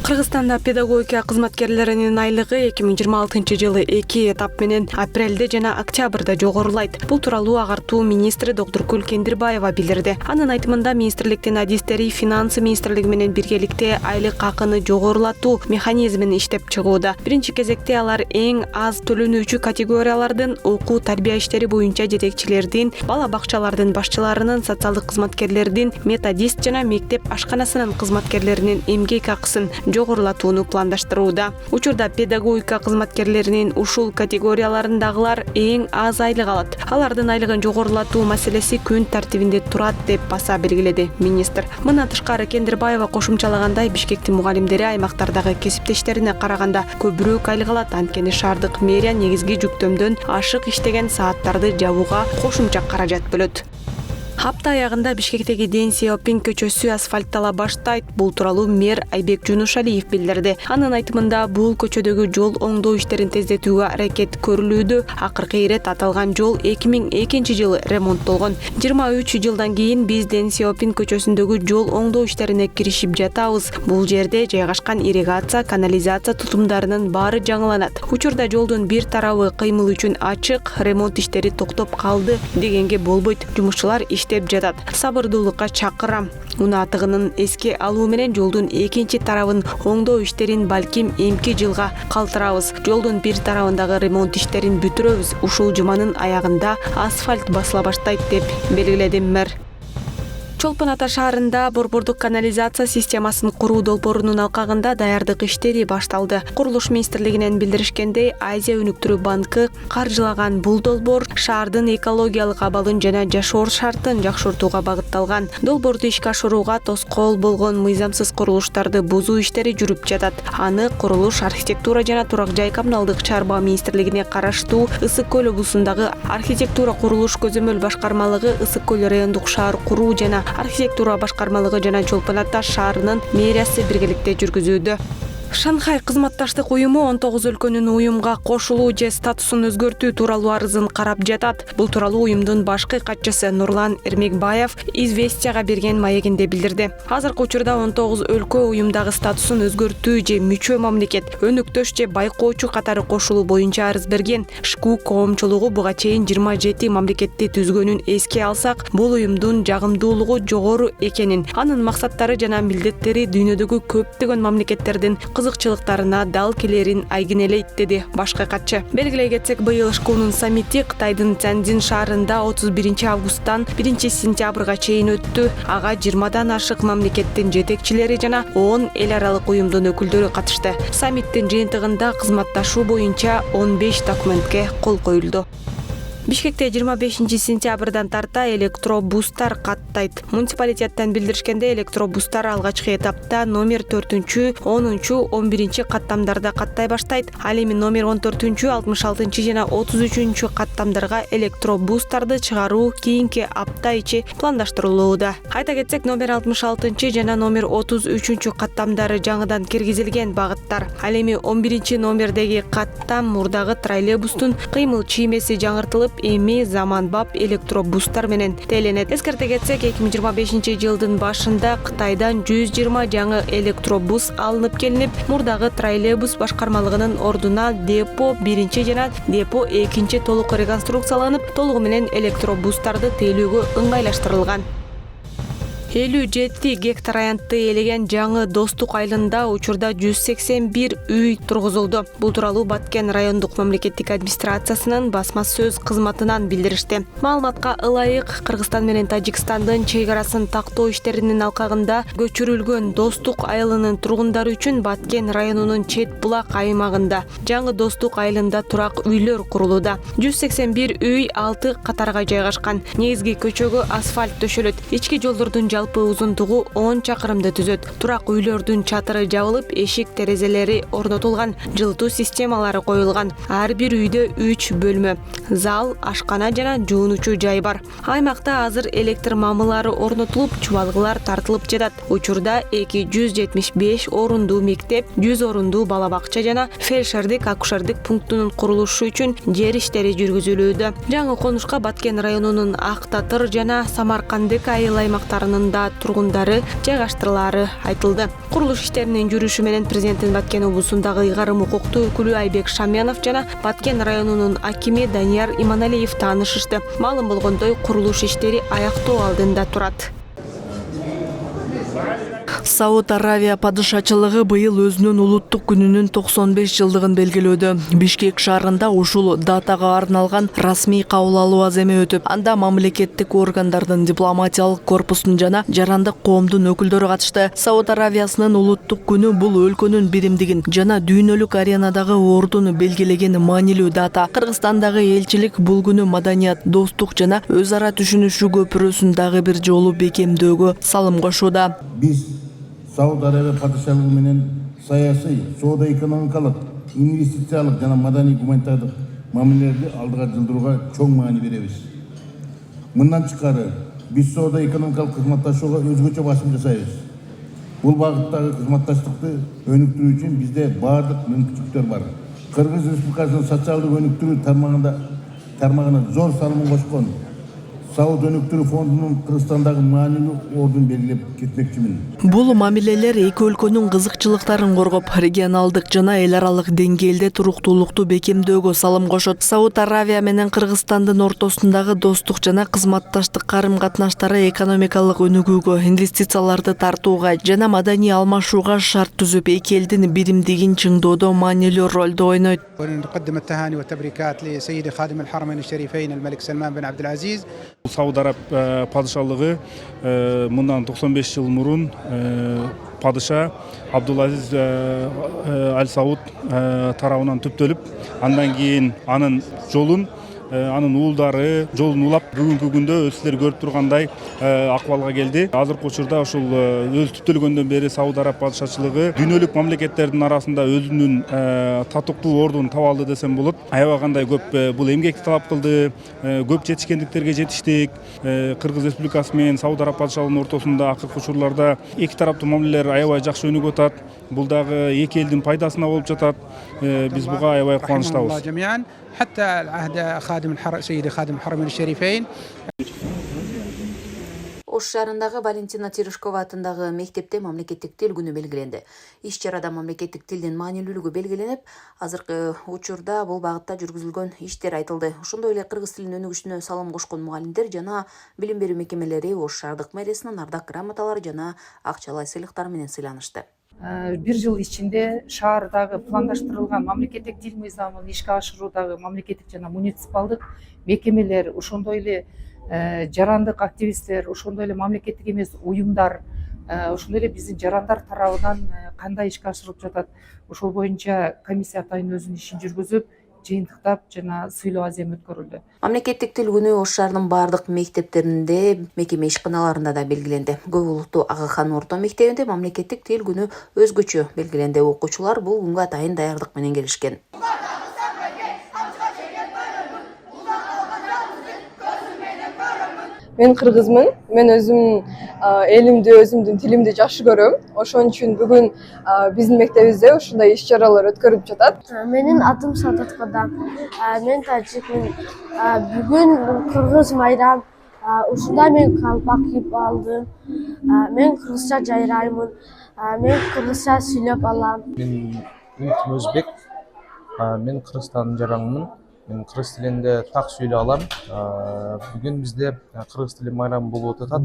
Кыргызстанда педагогика кызматкерлеринин айлыгы 2026-жылы 2 этап менен апрелде жана октябрда жогорулайт. Бул тууралуу агартуу министри Доктуркүл Кендирбаева билдирди. Анын айтымында министрликтин адистери финансы министрлиги менен биргеликте айлык акыны жогорулатуу механизмин иштеп чыгууда. Биринчи кезекте алар эң аз төлөнүүчү категориялардын окуу тарбия иштери боюнча жетекчилердин, бала бакчалардын башчыларынын, социалдык кызматкерлердин, методист жана мектеп ашканасынын кызматкерлеринин эмгек акысын жогорулатууну пландаштырууда. Учурда педагогика кызматкерлеринин ушул категорияларындагылар эң аз айлык алат. Алардын айлыгын жогорулатуу маселеси күн тартибинде турат деп баса белгиледи министр. Мындан тышкары Кендирбаева кошумчалагандай, Бишкектин мугалимдери аймактардагы кесиптештерине караганда көбүрөөк айлык алат. Анткени шаардык мэрия негизги жүктөмдөн ашык иштеген сааттарды жабууга кошумча каражат бөлөт. Апта аягында Бишкектеги Дэн Сяопин көчөсү асфальттала баштайт. Бул тууралуу мэр Айбек Жунушалиев билдирди. Анын айтымында бул көчөдөгү жол оңдоо иштерин тездетүүгө аракет көрүлүүдө. Акыркы ирет аталган жол 2002-жылы ремонттолгон. 23 жылдан кийин биз Дэн Сяопин көчөсүндөгү жол оңдоо иштерине киришип жатабыз. Бул жерде жайгашкан ирригация, канализация тутумдарынын баары жаңыланат. Учурда жолдун бир тарабы кыймыл үчүн ачык, ремонт иштери токтоп калды дегенге болбойт. Жумушчулар иштеп жатат. Сабырдуулукка чакырам. Унаатыгынын эске алуу менен жолдун экинчи тарабын оңдоо иштерин балким эмки жылга калтырабыз. Жолдун бир тарабындагы ремонт иштерин бүтүрөбүз. Ушул жуманын аягында асфальт басыла баштайт деп белгиледи мэр. Чолпон Ата шаарында борбордук канализация системасын куруу долбоорунун алкагында даярдык иштери башталды. Курулуш министрлигинен билдиришкендей, Азия өнүктүрүү банкы каржылаган бул долбоор шаардын экологиялык абалын жана жашоо шартын жакшыртууга багытталган. Долбоорду ишке ашырууга тоскоол болгон мыйзамсыз курулуштарды бузуу иштери жүрүп жатат. Аны курулуш, архитектура жана турак жай коммуналдык чарба министрлигине караштуу Ысык көл облусундагы архитектура курулуш көзөмөл башкармалыгы, Ысык көл райондук шаар куруу жана архитектура башкармалыгы жана Чолпон Ата шаарынын мэриясы биргеликте жүргүзүүдө. Шанхай кызматташтык уюму 19 өлкөнүн уюмга кошулуу же статусун өзгөртүү тууралуу арызын карап жатат. Бул тууралуу уюмдун башкы катчысы Нурлан Эрмекбаев Известияга берген маегинде билдирди. Азыркы учурда 19 өлкө уюмдагы статусун өзгөртүү же мүчө мамлекет, өнөктөш же байкоочу катары кошулуу боюнча арыз берген. ШКУ коомчулугу буга чейин 27 мамлекетти түзгөнүн эске алсак, бул уюмдун жагымдуулугу жогору экенин, анын максаттары жана милдеттери дүйнөдөгү көптөгөн мамлекеттердин кызыкчылыктарына дал келерин айгинелейт, деди башкы катчы. Белгилей кетсек, быйыл ШКУнун саммити Кытайдын Цзянзин шаарында 31 августтан 1 сентябрга чейин өттү. Ага 20дан ашык мамлекеттин жетекчилери жана 10 эл аралык уюмдун өкүлдөрү катышты. Саммиттин жыйынтыгында кызматташуу боюнча 15 документке кол коюлду. Бишкекте 25 сентябрдан тарта электробустар каттайт. Муниципалитеттен билдиришкенде, электробустар алгачкы этапта номер 4-10, 11 каттамдарда каттай баштайт. Ал эми номер 14, 66 жана 33 каттамдарга электробустарды чыгаруу кийинки апта ичи пландаштырылууда. Айта кетсек, номер 66 жана номер 33 каттамдары жаңыдан киргизилген багыттар. Ал эми 11 номердеги каттам мурдагы троллейбустун кыймыл чиймеси жаңыртылып, эми заманбап электробустар менен теленет. Эскерте кетсек, 2025 жылдын башында Кытайдан 120 жаңы электробус алынып келинип, мурдагы троллейбус башкармалыгынын ордуна депо 1 жана депо 2 толук реконструкцияланып, толугу менен электробустарды тейлөөгө ыңгайлаштырылган. 57 гектар аянтты элеген жаңы Достук айылында учурда 181 үй тургузулду. Бул тууралуу Баткен райондук мамлекеттик администрациясынын басма сөз кызматынан билдиришти. Маалыматка ылайык, Кыргызстан менен Тажикстандын чек арасын тактоо иштеринин алкагында көчүрүлгөн Достук айылынын тургундары үчүн Баткен районунун чет булак аймагында жаңы Достук айылында турак үйлөр курулууда. 181 үй 6 катарга жайгашкан. Негизги көчөгө асфальт төшөлөт. Ички жолдордун жалпы узундугу 10 чакырымды түзөт. Турак үйлөрдүн чатыры жабылып, эшик терезелери орнотулган, жылытуу системалары коюлган. Ар бир үйдө 3 бөлмө, зал, ашкана жана жуунуучу жай бар. Аймакта азыр электр мамылары орнотулуп, чубалгылар тартылып жатат. Учурда 275 орундуу мектеп, 100 орундуу бала бакча жана фельдшердик акушердик пунктунун курулушу үчүн жер иштери жүргүзүлүүдө. Жаңы конушка Баткен районунун Ак Татыр жана Самаркандык айыл аймактарынын районунда тургундары жайгаштырылаары айтылды. Курулуш иштеринин жүрүшү менен президенттин Баткен облусундагы ыйгарым укуктуу өкүлү Айбек Шамянов жана Баткен районунун акими Данияр Иманалиев таанышышты. Маалым болгондой, курулуш иштери аяктоо алдында турат. Сауд Аравия падышачылыгы быйыл өзүнүн улуттук күнүнүн 95 жылдыгын белгилөөдө. Бишкек шаарында ушул датага арналган расмий кабыл алуу аземи өтүп, анда мамлекеттик органдардын дипломатиялык корпусунун жана жарандык коомдун өкүлдөрү катышты. Сауд Аравиясынын улуттук күнү бул өлкөнүн биримдигин жана дүйнөлүк аренадагы ордуну белгилеген маанилүү дата. Кыргызстандагы элчилик бул күнү маданият, достук жана өз ара түшүнүшүү көпүрөсүн дагы бир жолу бекемдөөгө салым кошууда. Сауд Аравия падышалыгы менен саясий, соода-экономикалык, инвестициялык жана маданий гуманитардык мамилелерди алдыга жылдырууга чоң маани беребиз. Мындан тышкары, биз соода-экономикалык кызматташууга өзгөчө басым жасайбыз. Бул багыттагы кызматташтыкты өнүктүрүү үчүн бизде баардык мүмкүнчүлүктөр бар. Кыргыз Республикасынын социалдык өнүктүрүү тармагына зор салымын кошкон Сауд өнүктүрүү фондунун Кыргызстандагы маанилүү ордун белгилеп кетмекчимин. Бул мамилелер эки өлкөнүн кызыкчылыктарын коргоп, регионалдык жана эл аралык деңгээлде туруктуулукту бекемдөөгө салым кошот. Сауд Аравия менен Кыргызстандын ортосундагы достук жана кызматташтык карым-катнаштары экономикалык өнүгүүгө, инвестицияларды тартууга жана маданий алмашууга шарт түзүп, эки элдин биримдигин чыңдоодо маанилүү ролду ойнойт. ونقدم التهاني والتبريكات لسيدي خادم الحرمين الشريفين الملك سلمان بن عبد العزيز. Сауд Араб падышалыгы мындан 95 жыл мурун падыша Абдулазиз Аль Сауд тарабынан түптөлүп, андан кийин анын жолун анын уулдары жолун улап бүгүнкү күндө силер көрүп тургандай акыбалга келди. Азыркы учурда ушул өз түптөлгөндөн бери Сауд Араб падышачылыгы дүйнөлүк мамлекеттердин арасында өзүнүн татыктуу ордун таба алды десем болот. Аябай кандай көп бул эмгекти талап кылды, көп жетишкендиктерге жетиштик. Кыргыз Республикасы менен Сауд Араб падышалыгынын ортосунда акыркы учурларда эки тараптуу мамилелер аябай жакшы өнүгүп атат. Бул дагы эки элдин пайдасына болуп жатат. Биз буга аябай кубанычтабыз. حتى عهد سيدي خادم الحرمين الشريفين. Ош шаарындагы Валентина Терешкова атындагы мектепте мамлекеттик тил күнү белгиленди. Иш чарада мамлекеттик тилдин маанилүүлүгү белгиленип, азыркы учурда бул багытта жүргүзүлгөн иштер айтылды. Ошондой эле кыргыз тилинин өнүгүшүнө салым кошкон мугалимдер жана билим берүү мекемелери Ош шаардык мэриянын ардак грамоталары жана акчалай сыйлыктар менен сыйланышты. Бир жыл ичинде шаардагы пландаштырылган мамлекеттик тил мыйзамын ишке ашыруудагы мамлекеттик жана муниципалдык мекемелер, ошондой эле жарандык активисттер, ошондой эле мамлекеттик эмес уюмдар, ошондой эле биздин жарандар тарабынан кандай ишке ашырылып жатат, ошол боюнча комиссия атайын өзүнүн ишин жүргүзүп, жыйынтыктап жана сыйлоо аземи өткөрүлдү. Мамлекеттик тил күнү Ош шаарынын бардык мектептеринде, мекеме ишканаларында да белгиленди. Көп улуттуу Агахан орто мектебинде мамлекеттик тил күнү өзгөчө белгиленди. Окуучулар бул күнгө атайын даярдык менен келишкен. Мен кыргызмын. Мен өзүм элимди, өзүмдүн тилимди жакшы көрөм. Ошон үчүн бүгүн биздин мектебибизде ушундай иш-чаралар өткөрүлүп жатат. Менин атым Садат Кадам. Мен тажикмин. Бүгүн кыргыз майрам. Ушунда мен калпак кийип алдым. Мен кыргызча жайраймын. Мен кыргызча сүйлөп алам. Мен Өзбек. Мен Кыргызстандын жаранымын. Мен кыргыз тилинде так сүйлөй алам. Бүгүн бизде кыргыз тили майрамы болуп атат.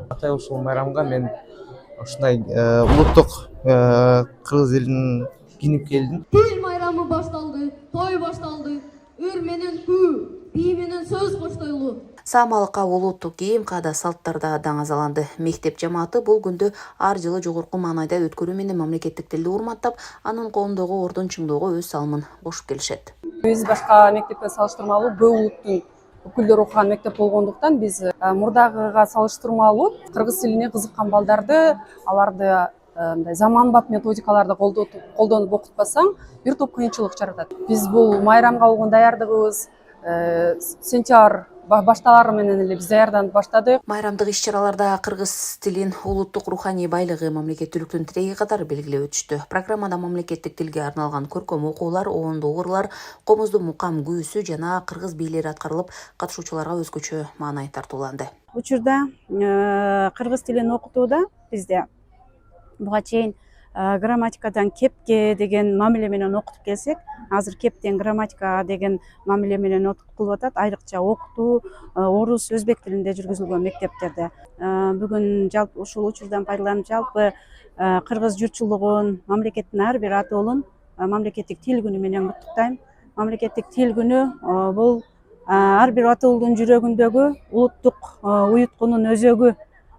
Атай ушул майрамга мен ушундай улуттук кыргыз элин кийинип келдим. Тил майрамы башталды, той башталды. Үр менен күү, бий менен сөз коштойлу. Саамалыкка улуттук кийим, каада салттарда даңазаланды. Мектеп жамааты бул күндү ар жылы жогорку маанайда өткөрүү менен мамлекеттик тилди урматтап, анын коомдогу ордун чыңдоого өз салымын кошуп келишет. Биз башка мектепке салыштырмалуу көп улуттун өкүлдөрү окуган мектеп болгондуктан биз мурдагыга салыштырмалуу кыргыз тилине кызыккан балдарды, аларды заманбап методикаларды колдонуп окутпасаң, бир топ кыйынчылык жаратат. Биз бул майрамга болгон даярдыгыбыз сентябрь башталары менен эле биз даярданып баштадык. Майрамдык иш-чараларда кыргыз тилин улуттук руханий байлыгы, мамлекеттүүлүктүн тиреги катары белгилеп өтүштү. Программада мамлекеттик тилге арналган көркөм окуулар, оонду угурлар, комузду мукам күүсү жана кыргыз бийлери аткарылып, катышуучуларга өзгөчө маанай тартууланды. Учурда кыргыз тилин окутууда бизде буга чейин грамматикадан кепке деген мамиле менен окутуп келсек, азыр кептен грамматика деген мамиле менен окутулуп атат. Айрыкча окутуу орус, өзбек тилинде жүргүзүлгөн мектептерде. Бүгүн жалпы ушул учурдан пайдаланып жалпы кыргыз журтчулугун, мамлекеттин ар бир атоолун мамлекеттик тил күнү менен куттуктайм. Мамлекеттик тил күнү бул ар бир атоолдун жүрөгүндөгү улуттук уюткунун өзөгү,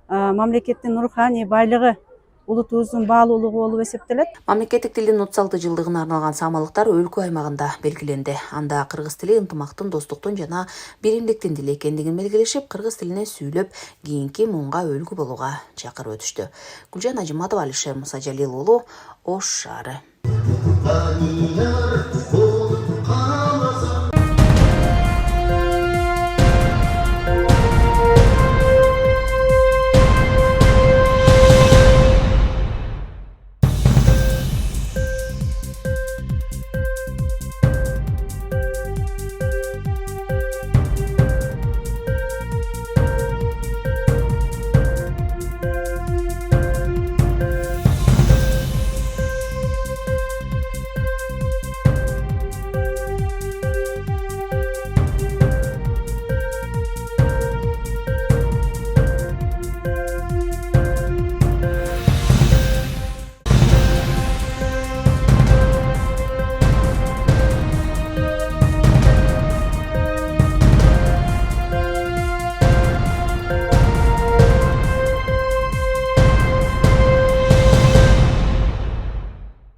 мамлекеттин руханий байлыгы, улутубуздун баалуулугу болуп эсептелет. Мамлекеттик тилдин 36 жылдыгына арналган самалыктар өлкө аймагында белгиленди. Анда кыргыз тили ынтымактын, достуктун жана биримдиктин тили экендигин белгилешип, кыргыз тилине сүйлөп, кийинки муунга өлгү болууга чакырып өтүштү. Гүлжан Ажиматова, Алишер Мусажалил уулу, Ош шаары.